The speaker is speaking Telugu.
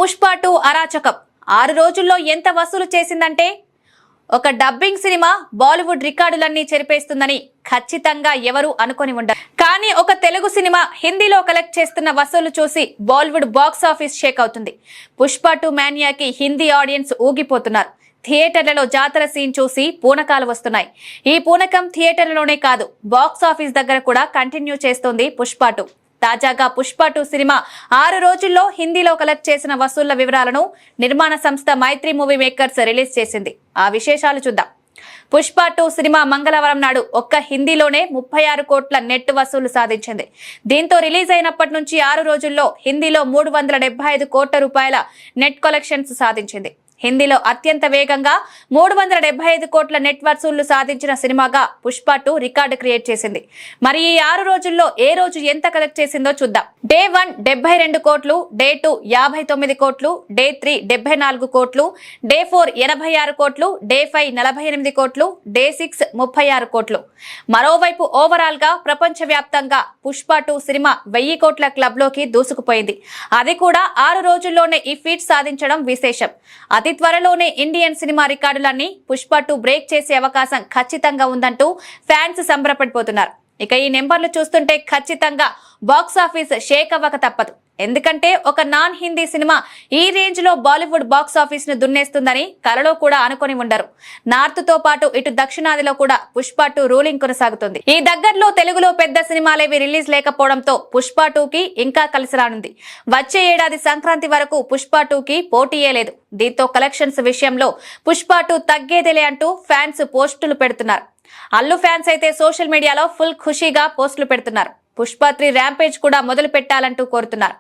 పుష్ప 2 అరాచకం 6 రోజుల్లో ఎంత వసూలు చేసిందంటే ఒక డబ్బింగ్ సినిమా బాలీవుడ్ రికార్డులన్నీ చెరిపేస్తుందని ఖచ్చితంగా ఎవరు అనుకొని ఉండరు. కానీ ఒక తెలుగు సినిమా హిందీలో కలెక్ట్ చేస్తున్న వసూలు చూసి బాలీవుడ్ బాక్స్ ఆఫీస్ షేక్ అవుతుంది. పుష్ప 2 మానియాకి హిందీ ఆడియన్స్ ఊగిపోతున్నారు. థియేటర్లలో జాతర సీన్ చూసి పూనకాలు వస్తున్నాయి. ఈ పూనకం థియేటర్లలోనే కాదు, బాక్స్ ఆఫీస్ దగ్గర కూడా కంటిన్యూ చేస్తోంది పుష్ప 2. తాజాగా పుష్ప 2 సినిమా 6 రోజుల్లో హిందీలో కలెక్ట్ చేసిన వసూళ్ల వివరాలను నిర్మాణ సంస్థ మైత్రి మూవీ మేకర్స్ రిలీజ్ చేసింది. ఆ విశేషాలు చూద్దాం. పుష్ప 2 సినిమా మంగళవారం నాడు ఒక్క హిందీలోనే 36 కోట్ల నెట్ వసూలు సాధించింది. దీంతో రిలీజ్ అయినప్పటి నుంచి 6 రోజుల్లో హిందీలో 375 కోట్ల రూపాయల నెట్ కలెక్షన్స్ సాధించింది. హిందీలో అత్యంత వేగంగా 375 కోట్ల నెట్ వసూళ్లు సాధించిన సినిమాగా పుష్ప 2 రికార్డు క్రియేట్ చేసింది. మరి ఈ 6 రోజుల్లో ఏ రోజు ఎంత కలెక్ట్ చేసిందో చూద్దాం. డే 1 72 కోట్లు, డే 2 59 కోట్లు, డే 3 74 కోట్లు, డే 4 86 కోట్లు, డే 5 48 కోట్లు, డే 6 36 కోట్లు. మరోవైపు ఓవరాల్ గా ప్రపంచ వ్యాప్తంగా పుష్ప 2 సినిమా 1000 కోట్ల క్లబ్ లోకి దూసుకుపోయింది. అది కూడా 6 రోజుల్లోనే ఈ ఫీట్ సాధించడం విశేషం. అతి త్వరలోనే ఇండియన్ సినిమా రికార్డులన్నీ పుష్ప 2 బ్రేక్ చేసే అవకాశం ఖచ్చితంగా ఉందంటూ ఫ్యాన్స్ సంబరపడిపోతున్నారు. ఇక ఈ నెంబర్లు చూస్తుంటే ఖచ్చితంగా బాక్స్ ఆఫీస్ షేక్ అవ్వక తప్పదు. ఎందుకంటే ఒక నాన్ హిందీ సినిమా ఈ రేంజ్ లో బాలీవుడ్ బాక్స్ ఆఫీస్ ను దున్నేస్తుందని కలలో కూడా అనుకొని ఉండరు. నార్త్ తో పాటు ఇటు దక్షిణాదిలో కూడా పుష్ప 2 రూలింగ్ కొనసాగుతుంది. ఈ దగ్గరలో తెలుగులో పెద్ద సినిమాలేవి రిలీజ్ లేకపోవడంతో పుష్ప 2 కి ఇంకా కలిసి రానుంది. వచ్చే ఏడాది సంక్రాంతి వరకు పుష్ప 2 కి పోటీయే లేదు. దీంతో కలెక్షన్స్ విషయంలో పుష్ప 2 తగ్గేదేలే అంటూ ఫ్యాన్స్ పోస్టులు పెడుతున్నారు. అల్లు ఫ్యాన్స్ అయితే సోషల్ మీడియాలో ఫుల్ ఖుషీగా పోస్టులు పెడుతున్నారు. పుష్ప 3 ర్యాంపేజ్ కూడా మొదలు పెట్టాలంటూ కోరుతున్నారు.